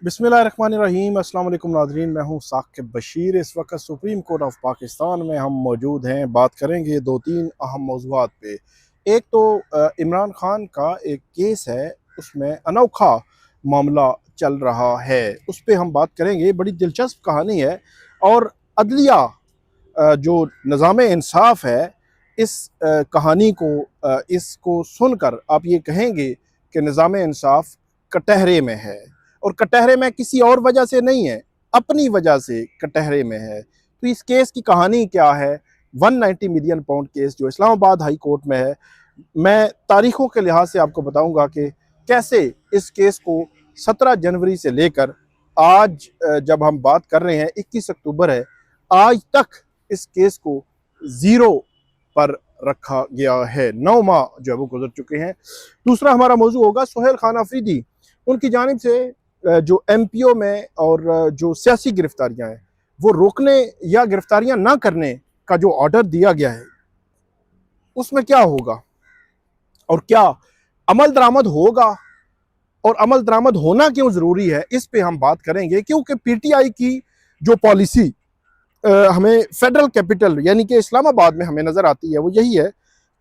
बिस्मिल्लाहिर्रहमानिर्रहीम। अस्सलाम वालेकुम नाज़रीन, मैं हूँ साकिब बशीर। इस वक्त सुप्रीम कोर्ट ऑफ पाकिस्तान में हम मौजूद हैं। बात करेंगे दो तीन अहम मौज़ूआत पे। एक तो इमरान खान का एक केस है, उसमें अनोखा मामला चल रहा है, उस पर हम बात करेंगे। बड़ी दिलचस्प कहानी है और अदलिया जो निज़ाम इंसाफ है, इस कहानी को इसको सुनकर आप ये कहेंगे कि निज़ाम इंसाफ कटहरे में है। और कटहरे में किसी और वजह से नहीं है, अपनी वजह से कटहरे में है। तो इस केस की कहानी क्या है? 190 मिलियन पाउंड केस जो इस्लामाबाद हाई कोर्ट में है। मैं तारीखों के लिहाज से आपको बताऊंगा कि कैसे इस केस को 17 जनवरी से लेकर आज, जब हम बात कर रहे हैं 21 अक्टूबर है, आज तक इस केस को ज़ीरो पर रखा गया है। 9 माह जो है वो गुजर चुके हैं। दूसरा हमारा मौजू होगा सोहेल खान अफरीदी। उनकी जानिब से जो एमपीओ में और जो सियासी गिरफ्तारियां हैं वो रोकने या गिरफ्तारियां ना करने का जो ऑर्डर दिया गया है, उसमें क्या होगा और क्या अमल दरामद होगा, और अमल दरामद होना क्यों ज़रूरी है, इस पे हम बात करेंगे। क्योंकि पीटीआई की जो पॉलिसी हमें फेडरल कैपिटल यानी कि इस्लामाबाद में हमें नज़र आती है, वो यही है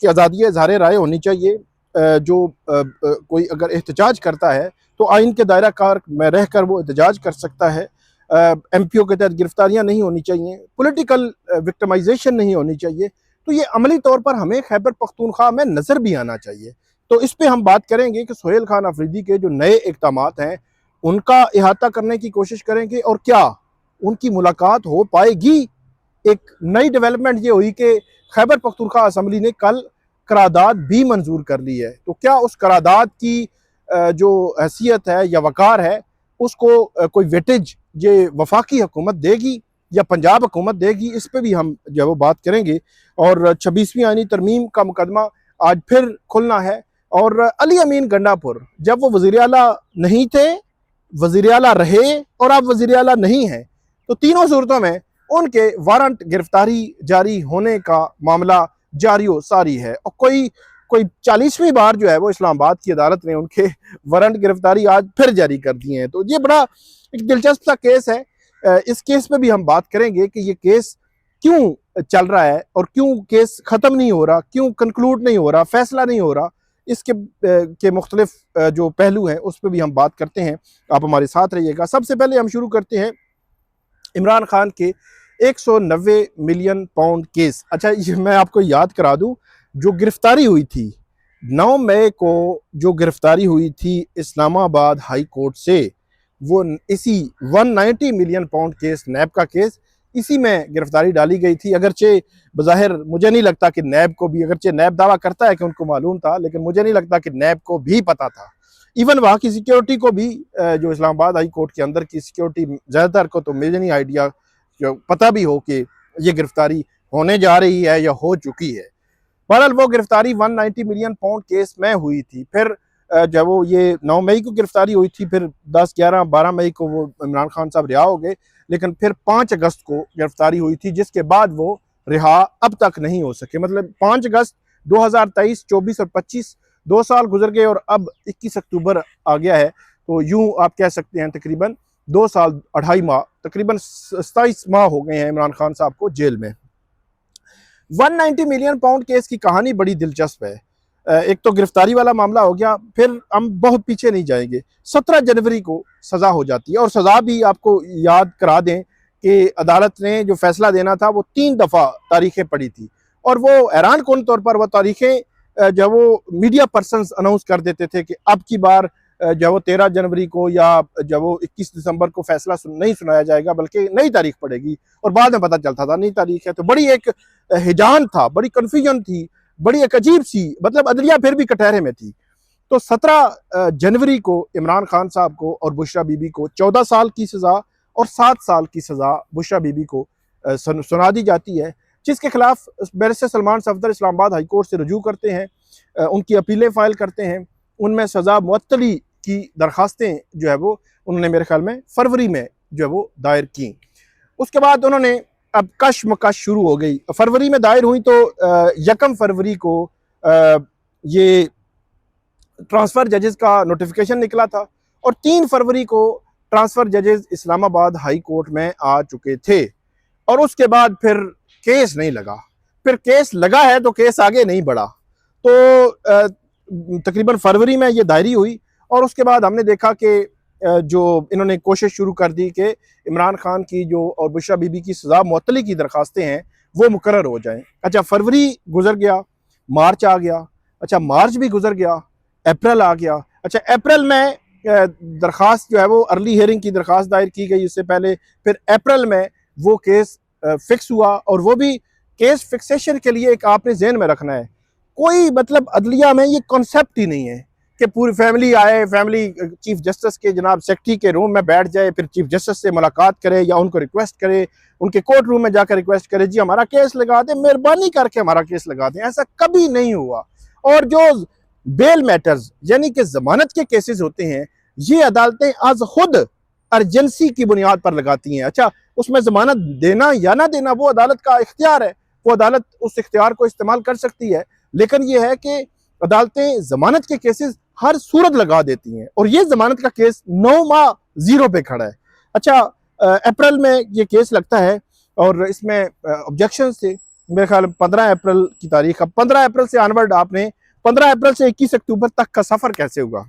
कि आज़ादी इज़हार राय होनी चाहिए। कोई अगर एहतजाज करता है तो आइन के दायरा कार में रहकर वो एहतजाज कर सकता है। एमपीओ के तहत गिरफ्तारियां नहीं होनी चाहिए, पॉलिटिकल विक्टिमाइजेशन नहीं होनी चाहिए। तो ये अमली तौर पर हमें खैबर पख्तूनख्वा में नज़र भी आना चाहिए। तो इस पर हम बात करेंगे कि सोहेल खान अफरीदी के जो नए इक़दामात हैं उनका इहाता करने की कोशिश करेंगे, और क्या उनकी मुलाकात हो पाएगी। एक नई डेवलपमेंट ये हुई कि खैबर पख्तूनख्वा असम्बली ने कल करारदाद भी मंजूर कर ली है। तो क्या उस करारदाद की जो हैसियत है या वकार है, उसको कोई वेटेज ये वफाकी हुकूमत देगी या पंजाब हुकूमत देगी, इस पर भी हम जो है वो बात करेंगे। और 26वीं आईनी तरमीम का मुकदमा आज फिर खुलना है। और अली अमीन गंडापुर, जब वो वज़ीर आला नहीं थे, वज़ीर आला रहे और अब वज़ीर आला नहीं है, तो तीनों सूरतों में उनके वारंट गिरफ्तारी जारी होने का मामला जारी व सारी है। और कोई कोई 40वीं बार जो है वो इस्लामाबाद की अदालत ने उनके वारंट गिरफ्तारी आज फिर जारी कर दिए हैं। तो ये बड़ा एक दिलचस्प सा केस है। इस केस पे भी हम बात करेंगे कि ये केस क्यों चल रहा है और क्यों केस ख़त्म नहीं हो रहा, क्यों कंक्लूड नहीं हो रहा, फैसला नहीं हो रहा। इसके के मुख्तलिफ जो पहलू हैं उस पर भी हम बात करते हैं। आप हमारे साथ रहिएगा। सबसे पहले हम शुरू करते हैं इमरान खान के 190 मिलियन पाउंड केस। अच्छा, ये मैं आपको याद करा दूं, जो गिरफ्तारी हुई थी 9 मई को, जो गिरफ्तारी हुई थी इस्लामाबाद हाई कोर्ट से, वो इसी 190 मिलियन पाउंड केस, नैब का केस, इसी में गिरफ्तारी डाली गई थी। अगरचे बज़ाहिर मुझे नहीं लगता कि नैब को भी, अगरचे नैब दावा करता है कि उनको मालूम था, लेकिन मुझे नहीं लगता कि नैब को भी पता था। इवन वहाँ की सिक्योरिटी को भी, जो इस्लामाबाद हाई कोर्ट के अंदर की सिक्योरिटी, ज़्यादातर को तो मुझे नहीं आइडिया जो पता भी हो कि ये गिरफ्तारी होने जा रही है या हो चुकी है। बहरहाल वो गिरफ्तारी 190 मिलियन पाउंड केस में हुई थी। फिर जब वो ये 9 मई को गिरफ्तारी हुई थी, फिर 10, 11, 12 मई को वो इमरान खान साहब रिहा हो गए, लेकिन फिर 5 अगस्त को गिरफ्तारी हुई थी, जिसके बाद वो रिहा अब तक नहीं हो सके। मतलब 5 अगस्त 2023, 24 और 25, 2 साल गुजर गए और अब 21 अक्टूबर आ गया है। तो यूं आप कह सकते हैं तकरीबन 2 साल 2.5 माह, तकरीबन 27 माह हो गए हैं इमरान खान साहब को जेल में। 190 मिलियन पाउंड केस की कहानी बड़ी दिलचस्प है। एक तो गिरफ्तारी वाला मामला हो गया, फिर हम बहुत पीछे नहीं जाएंगे। 17 जनवरी को सज़ा हो जाती है, और सज़ा भी आपको याद करा दें कि अदालत ने जो फैसला देना था वो 3 दफ़ा तारीखें पड़ी थी, और वो हैरान कौन तौर पर वो तारीखें जब वो मीडिया पर्सनस अनाउंस कर देते थे कि अब की बार जब वो 13 जनवरी को या जब वो 21 दिसंबर को फैसला नहीं सुनाया जाएगा, बल्कि नई तारीख पड़ेगी, और बाद में पता चलता था नई तारीख है। तो बड़ी एक हिजान था, बड़ी कन्फ्यूजन थी, बड़ी एक अजीब सी, मतलब अदलिया फिर भी कटहरे में थी। तो 17 जनवरी को इमरान खान साहब को और बुशरा बीबी को 14 साल की सज़ा और 7 साल की सज़ा बुशरा बीबी को सुना दी जाती है, जिसके खिलाफ barrister Salman Safdar Islamabad high court से रुजू करते हैं, उनकी अपीलें फ़ाइल करते हैं। उनमें सज़ा मुअत्तली की दरखास्तें जो है वो उन्होंने मेरे ख्याल में फरवरी में जो है वो दायर की। उसके बाद उन्होंने, अब कशमकश शुरू हो गई। फरवरी में दायर हुई तो 1 फरवरी को ये ट्रांसफ़र जजेस का नोटिफिकेशन निकला था, और 3 फरवरी को ट्रांसफ़र जजेस इस्लामाबाद हाई कोर्ट में आ चुके थे और उसके बाद फिर केस नहीं लगा। फिर केस लगा है तो केस आगे नहीं बढ़ा। तो तकरीबन फरवरी में ये दायरी हुई और उसके बाद हमने देखा कि जो इन्होंने कोशिश शुरू कर दी कि इमरान खान की जो और बुशरा बीबी की सज़ा मुअत्तली की दरखास्तें हैं वो मुकर्रर हो जाएं। अच्छा, फरवरी गुजर गया, मार्च आ गया, अच्छा मार्च भी गुजर गया, अप्रैल आ गया। अच्छा, अप्रैल में दरख्वास्त जो है वो अर्ली हियरिंग की दरख्वास्त दायर की गई इससे पहले। फिर अप्रैल में वो केस फिक्स हुआ और वो भी केस फिक्सेशन के लिए एक आपने जहन में रखना है, कोई मतलब अदलिया में ये कॉन्सेप्ट ही नहीं है कि पूरी फैमिली आए, फैमिली चीफ जस्टिस के जनाब सेक्रेटरी के रूम में बैठ जाए, फिर चीफ जस्टिस से मुलाकात करे या उनको रिक्वेस्ट करे, उनके कोर्ट रूम में जाकर रिक्वेस्ट करे, जी हमारा केस लगा दें, मेहरबानी करके हमारा केस लगा दें। ऐसा कभी नहीं हुआ। और जो बेल मैटर्स यानी कि जमानत के केसेस होते हैं, ये अदालतें आज खुद अर्जेंसी की बुनियाद पर लगाती हैं। अच्छा, उसमें जमानत देना या ना देना वो अदालत का इख्तियार है, वो अदालत उस इख्तियार को इस्तेमाल कर सकती है, लेकिन ये है कि अदालतें जमानत के केसेस हर सूरत लगा देती हैं और ये जमानत का केस 9 माह जीरो पे खड़ा है। अच्छा, अप्रैल में ये केस लगता है और इसमें ऑब्जेक्शन थे, मेरे ख्याल 15 अप्रैल की तारीख। अब 15 अप्रैल से ऑनवर्ड आपने 15 अप्रैल से 21 अक्टूबर तक का सफ़र कैसे हुआ।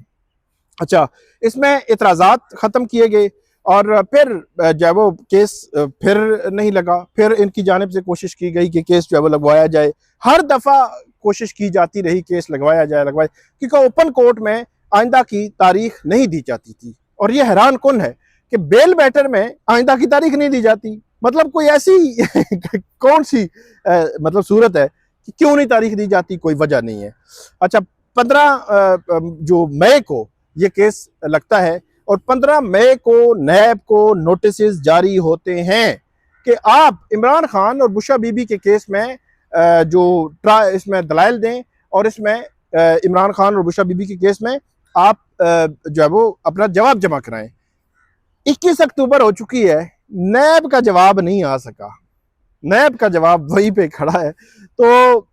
अच्छा, इसमें इतराज़ात ख़त्म किए गए और फिर जो है वो केस फिर नहीं लगा। फिर इनकी जानिब से कोशिश की गई कि केस जो है वो लगवाया जाए, हर दफ़ा कोशिश की जाती रही केस लगवाया जाए क्योंकि ओपन कोर्ट में आइंदा की तारीख नहीं दी जाती थी। और ये हैरान कुन है कि बेल मैटर में आइंदा की तारीख नहीं दी जाती। मतलब कोई ऐसी कौन सी मतलब सूरत है कि क्यों नहीं तारीख दी जाती, कोई वजह नहीं है। अच्छा, 15 जो मई को ये केस लगता है और 15 मई को नैब को नोटिस जारी होते हैं कि आप इमरान खान और बुशरा बीबी के केस में जो इसमें दलाइल दें और इसमें इमरान खान और बुशरा बीबी के केस में आप जो है वो अपना जवाब जमा कराएं। 21 अक्टूबर हो चुकी है, नैब का जवाब नहीं आ सका। नैब का जवाब वहीं पे खड़ा है, तो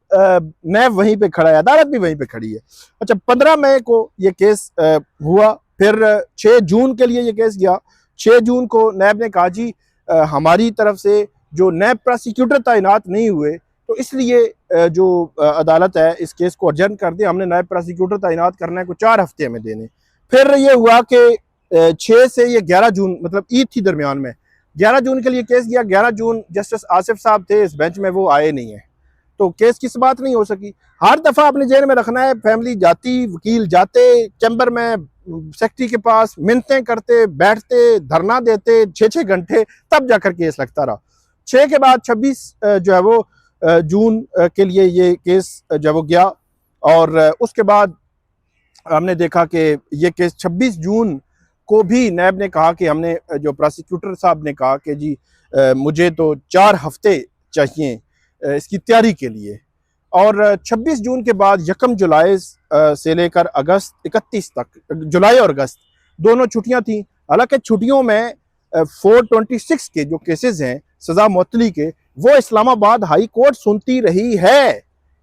नैब वहीं पे खड़ा है, अदालत भी वहीं पे खड़ी है। अच्छा, 15 मई को ये केस हुआ, फिर 6 जून के लिए ये केस गया। 6 जून को नैब ने कहा जी हमारी तरफ से जो नैब प्रोसिक्यूटर तैनात नहीं हुए तो इसलिए जो अदालत है इस केस को अर्जन कर दे, हमने नैब प्रोसिक्यूटर तैनात करना है को 4 हफ्ते हमें देने। फिर ये हुआ कि 6 से ये 11 जून मतलब ईद थी दरमियान में, 11 जून के लिए केस गया। 11 जून जस्टिस आसिफ साहब थे इस बेंच में, वो आए नहीं है तो केस की बात नहीं हो सकी। हर दफ़ा अपने जेल में रखना है, फैमिली जाती, वकील जाते चैम्बर में सेक्रेटरी के पास मिन्नतें करते, बैठते, धरना देते 6-6 घंटे, तब जाकर केस लगता रहा। 6 के बाद 26 जो है वो जून के लिए ये केस जो है वो गया और उसके बाद हमने देखा कि ये केस 26 जून को भी नैब ने कहा कि हमने जो प्रोसिक्यूटर साहब ने कहा कि जी मुझे तो 4 हफ्ते चाहिए इसकी तैयारी के लिए। और 26 जून के बाद 1 जुलाई से लेकर अगस्त 31 तक, जुलाई और अगस्त दोनों छुट्टियां थी। हालांकि छुट्टियों में 426 के जो केसेस हैं सज़ा मुअत्तली के, वो इस्लामाबाद हाई कोर्ट सुनती रही है,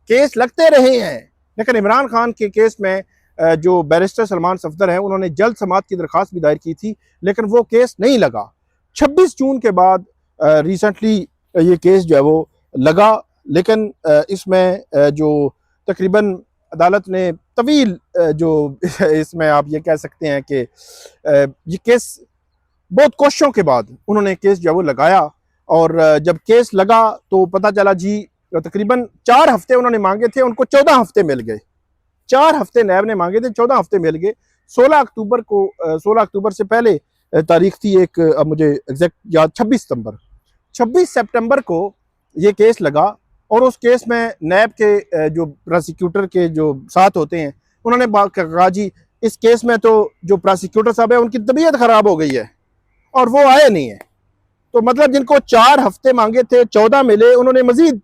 केस लगते रहे हैं। लेकिन इमरान खान के केस में जो बैरिस्टर सलमान सफदर हैं उन्होंने जल्द समाअत की दरख्वास्त भी दायर की थी, लेकिन वो केस नहीं लगा। 26 जून के बाद रिसेंटली ये केस जो है वो लगा, लेकिन इसमें जो तकरीबन अदालत ने तवील जो इसमें आप ये कह सकते हैं कि ये केस बहुत कोशिशों के बाद उन्होंने केस जो है वो लगाया। और जब केस लगा तो पता चला जी तकरीबन 4 हफ्ते उन्होंने मांगे थे, उनको 14 हफ्ते मिल गए। 4 हफ्ते नैब ने मांगे थे, 14 हफ्ते मिल गए। 16 अक्टूबर को 16 अक्टूबर से पहले तारीख थी एक, अब मुझे एग्जैक्ट याद, 26 सितंबर को ये केस लगा और उस केस में नैब के जो प्रोसिक्यूटर के जो साथ होते हैं उन्होंने कहा जी इस केस में तो जो प्रोसिक्यूटर साहब है उनकी तबीयत खराब हो गई है और वो आए नहीं है। तो मतलब जिनको 4 हफ्ते मांगे थे 14 मिले, उन्होंने मजीद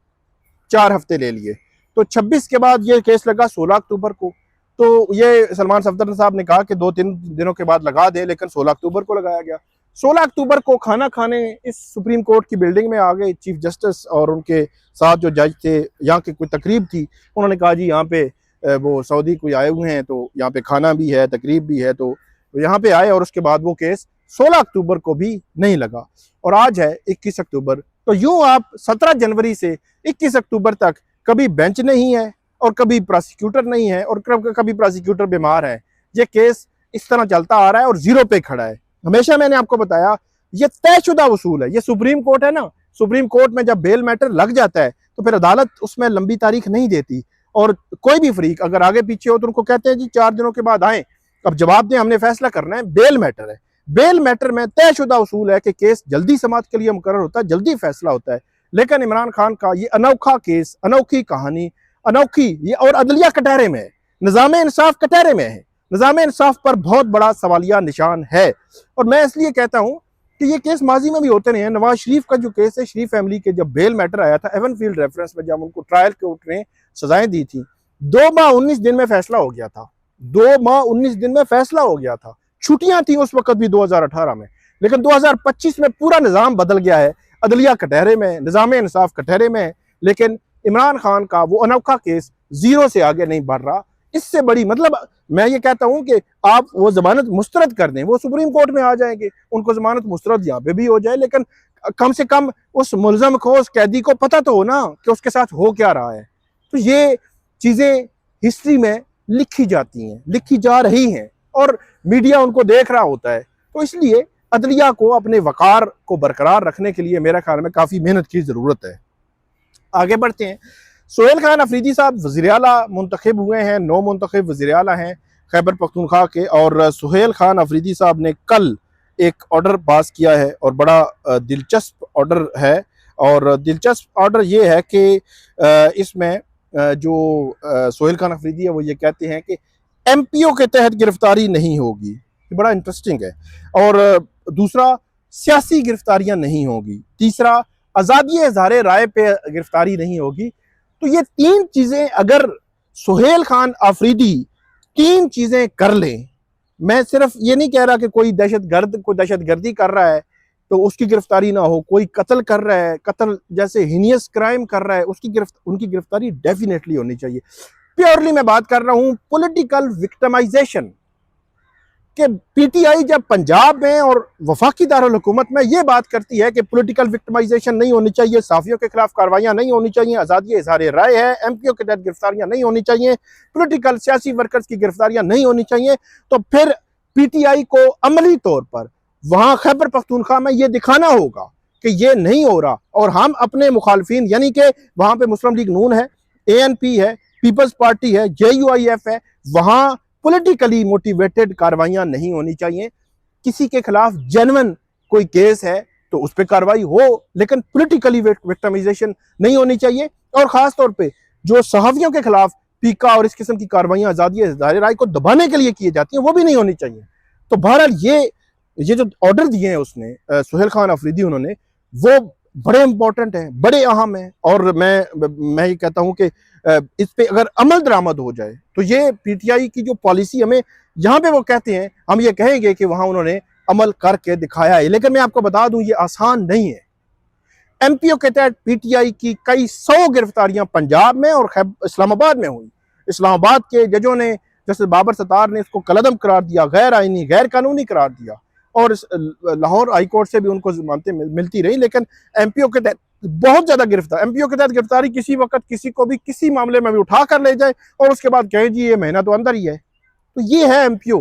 4 हफ्ते ले लिए। तो 26 के बाद ये केस लगा 16 अक्टूबर को। तो ये सलमान सफदर साहब ने कहा कि 2-3 दिनों के बाद लगा दे, लेकिन 16 अक्टूबर को लगाया गया। 16 अक्टूबर को खाना खाने इस सुप्रीम कोर्ट की बिल्डिंग में आ गए चीफ जस्टिस और उनके साथ जो जज थे। यहाँ की कोई तकरीब थी, उन्होंने कहा जी यहाँ पे वो सऊदी कोई आए हुए हैं तो यहाँ पे खाना भी है, तकरीब भी है, तो यहाँ पे आए और उसके बाद वो केस 16 अक्टूबर को भी नहीं लगा और आज है 21 अक्टूबर। तो यूं आप 17 जनवरी से 21 अक्टूबर तक कभी बेंच नहीं है और कभी प्रोसिक्यूटर नहीं है और कभी प्रोसिक्यूटर बीमार है। ये केस इस तरह चलता आ रहा है और जीरो पे खड़ा है। हमेशा मैंने आपको बताया ये तयशुदा वसूल है। ये सुप्रीम कोर्ट है ना, सुप्रीम कोर्ट में जब बेल मैटर लग जाता है तो फिर अदालत उसमें लंबी तारीख नहीं देती और कोई भी फरीक अगर आगे पीछे हो तो उनको कहते हैं जी 4 दिनों के बाद आए, अब जवाब दें, हमने फैसला करना है। बेल मैटर है, बेल मैटर में तयशुदा उसूल है कि केस जल्दी समाअत के लिए मुकर्रर होता है, जल्दी फैसला होता है। लेकिन इमरान खान का ये अनोखा केस, अनोखी कहानी, अनोखी ये और अदलिया कटहरे में है, निज़ाम इंसाफ कटहरे में है। निज़ाम इंसाफ पर बहुत बड़ा सवालिया निशान है और मैं इसलिए कहता हूं कि ये केस माजी में भी होते नहीं है। नवाज शरीफ का जो केस है, शरीफ फैमिली के जब बेल मैटर आया था एवन फील्ड रेफरेंस में, जब उनको ट्रायल कोर्ट ने सजाएं दी थी, 2 माह 19 दिन में फैसला हो गया था। 2 माह 19 दिन में फैसला हो गया था। छुट्टियां थी उस वक्त भी 2018 में, लेकिन 2025 में पूरा निज़ाम बदल गया है। अदलिया कटहरे में, निज़ाम इंसाफ कटहरे में, लेकिन इमरान खान का वो अनोखा केस जीरो से आगे नहीं बढ़ रहा। इससे बड़ी मतलब मैं ये कहता हूं कि आप वो जमानत मुस्तरद कर दें, वो सुप्रीम कोर्ट में आ जाएंगे, उनको जमानत मुस्तरद यहाँ पे भी हो जाए, लेकिन कम से कम उस मुलजम को, उस कैदी को पता तो हो ना कि उसके साथ हो क्या रहा है। तो ये चीजें हिस्ट्री में लिखी जाती हैं, लिखी जा रही हैं और मीडिया उनको देख रहा होता है। तो इसलिए अदलिया को अपने वकार को बरकरार रखने के लिए मेरे ख्याल में काफ़ी मेहनत की ज़रूरत है। आगे बढ़ते हैं। सोहेल खान अफरीदी साहब वज़ीर आला मुंतखब हुए हैं, 9 मुंतखब वज़ीर आला हैं खैबर पख्तूनख्वा के, और सोहेल खान अफरीदी साहब ने कल एक ऑर्डर पास किया है और बड़ा दिलचस्प ऑर्डर है। और दिलचस्प ऑर्डर ये है कि इसमें जो सोहेल खान अफरीदी है वो ये कहते हैं कि MPO के तहत गिरफ्तारी नहीं होगी। ये बड़ा इंटरेस्टिंग है। और दूसरा, सियासी गिरफ्तारियां नहीं होगी। तीसरा, आज़ादी इज़हार राय पे गिरफ्तारी नहीं होगी। तो ये 3 चीज़ें अगर सोहेल खान अफरीदी 3 चीज़ें कर लें, मैं सिर्फ ये नहीं कह रहा कि कोई दहशतगर्दी कर रहा है तो उसकी गिरफ्तारी ना हो, कोई कत्ल कर रहा है, कत्ल जैसे हीनियस क्राइम कर रहा है, उनकी गिरफ्तारी डेफिनेटली होनी चाहिए। प्योरली मैं बात कर रहा हूं पॉलिटिकल विक्टिमाइजेशन कि PTI जब पंजाब में और वफाकी दारुल हुकूमत में ये बात करती है कि पॉलिटिकल विक्टिमाइजेशन नहीं होनी चाहिए, सहाफ़ियों के खिलाफ कार्रवाइयां नहीं होनी चाहिए, आज़ादी इज़हार राय है, MPO के तहत गिरफ्तारियां नहीं होनी चाहिए, पॉलिटिकल सियासी वर्कर्स की गिरफ्तारियां नहीं होनी चाहिए, तो फिर PTI को अमली तौर पर वहां खैबर पख्तूनख्वा में ये दिखाना होगा कि ये नहीं हो रहा और हम अपने मुखालफिन, यानी कि वहां पे मुस्लिम लीग नून है, ANP है, पीपल्स पार्टी है, JUIF है, वहां पॉलिटिकली मोटिवेटेड कार्रवाइयां नहीं होनी चाहिए। किसी के खिलाफ जेन्युइन कोई केस है तो उस पर कार्रवाई हो, लेकिन पॉलिटिकली विक्टिमाइजेशन नहीं होनी चाहिए। और खास तौर पे जो सहाफियों के खिलाफ पीका और इस किस्म की कार्रवाइयां आज़ादी इज़हार राय को दबाने के लिए की जाती हैं वो भी नहीं होनी चाहिए। तो बहरहाल ये जो ऑर्डर दिए हैं उसने सोहेल खान अफरीदी उन्होंने, वो बड़े इंपॉर्टेंट हैं, बड़े अहम हैं। और मैं ये कहता हूं कि इस पे अगर अमल दरामद हो जाए तो ये PTI की जो पॉलिसी हमें यहाँ पे वो कहते हैं, हम ये कहेंगे कि वहां उन्होंने अमल करके दिखाया है। लेकिन मैं आपको बता दूं ये आसान नहीं है। MPO के तहत PTI की कई 100 गिरफ्तारियां पंजाब में और इस्लामाबाद में हुई। इस्लामाबाद के जजों ने, जैसे बाबर सत्तार ने इसको कलअदम करार दिया, गैर आईनी, गैर कानूनी करार दिया, और लाहौर हाई कोर्ट से भी उनको जमानतें मिलती रही। लेकिन MPO के तहत बहुत ज्यादा MPO के तहत गिरफ्तारी किसी वक्त किसी को भी किसी मामले में भी उठा कर ले जाए और उसके बाद कहें जी ये महीना तो अंदर ही है। तो ये है MPO।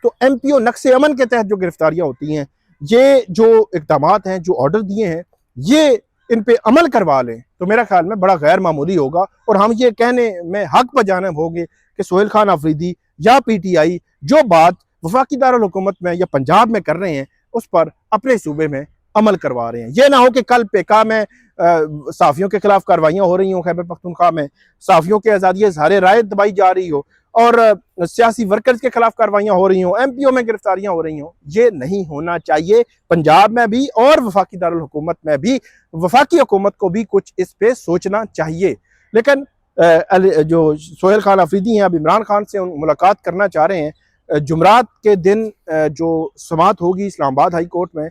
तो MPO नक्शे अमन के तहत जो गिरफ्तारियां होती हैं, ये जो इकदाम हैं, जो ऑर्डर दिए हैं, ये इन पे अमल करवा लें तो मेरा ख्याल में बड़ा गैर मामूली होगा। और हम ये कहने में हक बजाना होंगे कि सोहेल खान अफरीदी या PTI जो बात वफाकी दारुल हुकूमत में या पंजाब में कर रहे हैं उस पर अपने सूबे में अमल करवा रहे हैं। ये ना हो कि कल पेका में सहाफियों के खिलाफ कार्रवाइयां हो रही हो, खैबर पख्तूनख्वा में सहाफियों के आज़ादी इज़हार राय दबाई जा रही हो और सियासी वर्कर्स के खिलाफ कार्रवाइयां हो रही हो, MPO में गिरफ्तारियां हो रही हो। ये नहीं होना चाहिए पंजाब में भी और वफाकी दारुल हुकूमत में भी। वफाकी हुकूमत को भी कुछ इस पे सोचना चाहिए। लेकिन जो सोहेल खान अफरीदी हैं अब इमरान खान से मुलाकात करना चाह रहे हैं। जुमरात के दिन जो समाअत होगी इस्लामाबाद हाई कोर्ट में,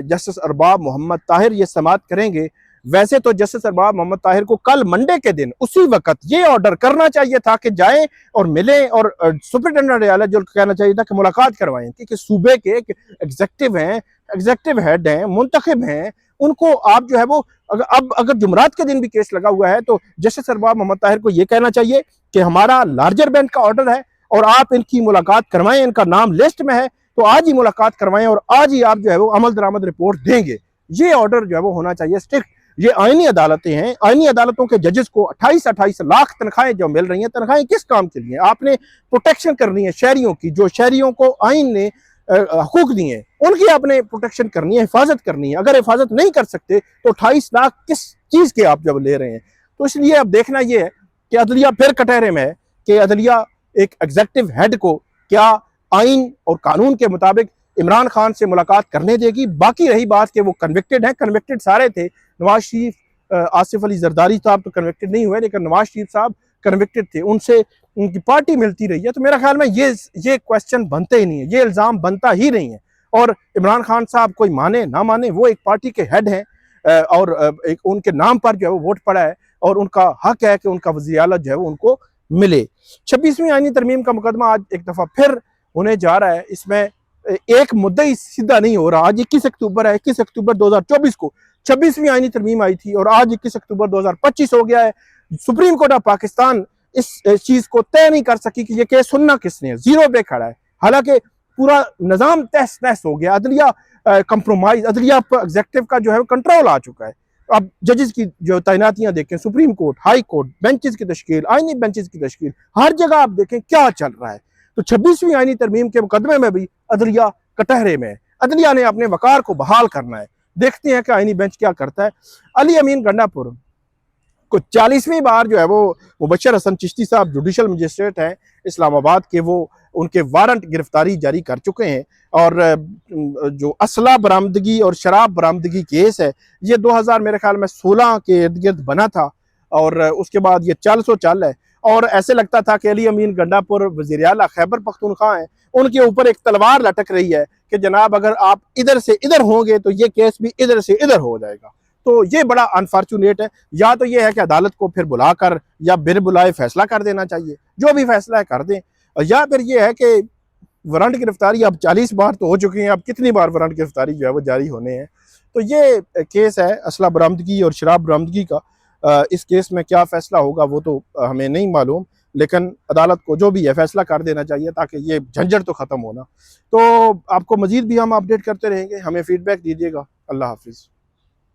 जस्टिस अरबाब मोहम्मद ताहिर ये समाअत करेंगे। वैसे तो जस्टिस अरबाब मोहम्मद ताहिर को कल मंडे के दिन उसी वक्त ये ऑर्डर करना चाहिए था कि जाएं और मिलें, और सुपरिटेंडेंट जो कहना चाहिए था कि मुलाकात करवाएं, क्योंकि सूबे के एग्जेक्टिव हैं, एग्जेक्टिव हेड हैं, मुंतखब हैं, उनको आप जो है वो अगर जुमरात के दिन भी केस लगा हुआ है तो जस्टिस अरबाब मोहम्मद ताहिर को ये कहना चाहिए कि हमारा लार्जर बेंच का ऑर्डर है और आप इनकी मुलाकात करवाएं, इनका नाम लिस्ट में है तो आज ही मुलाकात करवाएं और आज ही आप जो है वो अमल दरामद रिपोर्ट देंगे। ये ऑर्डर जो है वो होना चाहिए स्ट्रिक्ट। ये आईनी अदालतें हैं, आईनी अदालतों के जजेस को 28-28 लाख तनख्वाहें जो मिल रही हैं, तनख्वाहें किस काम के लिए? आपने प्रोटेक्शन करनी है शहरियों की, जो शहरियों को आइन ने हकूक दिए हैं उनकी आपने प्रोटेक्शन करनी है, हिफाजत करनी है। अगर हिफाजत नहीं कर सकते तो 28 लाख किस चीज के आप जब ले रहे हैं? तो इसलिए अब देखना यह है कि अदलिया फिर कटहरे में है कि अदलिया एक एग्जेक्टिव हेड को क्या आइन और कानून के मुताबिक इमरान खान से मुलाकात करने देगी। बाकी रही बात कि वो कन्विक्टेड हैं, कन्विक्टेड सारे थे, नवाज शरीफ, आसिफ अली जरदारी साहब तो कन्विक्टेड नहीं हुए लेकिन नवाज शरीफ साहब कन्विक्टेड थे, उनसे उनकी पार्टी मिलती रही है। तो मेरा ख्याल में ये क्वेश्चन बनते ही नहीं है, ये इल्ज़ाम बनता ही नहीं है। और इमरान खान साहब कोई माने ना माने वो एक पार्टी के हेड हैं और एक उनके नाम पर जो है वो वोट पड़ा है और उनका हक है कि उनका वज़ीर आला जो है वो उनको मिले। 26वीं आईनी तरमीम का मुकदमा आज एक दफ़ा फिर होने जा रहा है। इसमें एक मुद्दा ही सीधा नहीं हो रहा। आज 21 अक्टूबर है, 21 अक्टूबर 2024 को 26वीं आईनी तरमीम आई थी और आज 21 अक्टूबर 2025 हो गया है। सुप्रीम कोर्ट ऑफ पाकिस्तान इस चीज को तय नहीं कर सकी कि ये केस सुनना किसने है, जीरो पे खड़ा है। हालांकि पूरा निजाम तहस नहस हो गया, अदलिया कंप्रोमाइज, अदलिया पर एग्जेक्टिव का जो है कंट्रोल आ चुका है। अब जजेस की जो तैनातियां देखें, supreme court, high court, benches की तश्कील, आईनी बेंचेस की तश्कील, हर जगह आप देखें क्या चल रहा है। तो 26वीं आईनी तरमीम के मुकदमे में भी अदलिया कटहरे में है। अदलिया ने अपने वकार को बहाल करना है। देखते हैं कि आईनी बेंच क्या करता है। अली अमीन गंडापुर को 40वीं बार जो है वो मुबशर हसन चिश्ती साहब जुडिशल मजिस्ट्रेट हैं इस्लामाबाद के, वो उनके वारंट गिरफ्तारी जारी कर चुके हैं। और जो असला बरामदगी और शराब बरामदगी केस है ये 2000 मेरे ख्याल में 16 के इर्द गिर्द बना था और उसके बाद ये चल है। और ऐसे लगता था कि अली अमीन गंडापुर वज़ीर आला खैबर पख्तूनख्वा हैं, उनके ऊपर एक तलवार लटक रही है कि जनाब अगर आप इधर से इधर होंगे तो ये केस भी इधर से इधर हो जाएगा। तो ये बड़ा अनफॉर्चुनेट है। या तो ये है कि अदालत को फिर बुलाकर या बिन बुलाए फैसला कर देना चाहिए, जो भी फैसला है कर दें, या फिर ये है कि वारंट गिरफ्तारी अब 40 बार तो हो चुकी हैं, अब कितनी बार वारंट गिरफ्तारी जो है वो जारी होने हैं। तो ये केस है असला बरामदगी और शराब बरामदगी का। इस केस में क्या फैसला होगा वो तो हमें नहीं मालूम, लेकिन अदालत को जो भी है फैसला कर देना चाहिए ताकि ये झंझट तो ख़त्म होना। तो आपको मज़ीद भी हम अपडेट करते रहेंगे, हमें फीडबैक दीजिएगा। अल्लाह हाफिज़।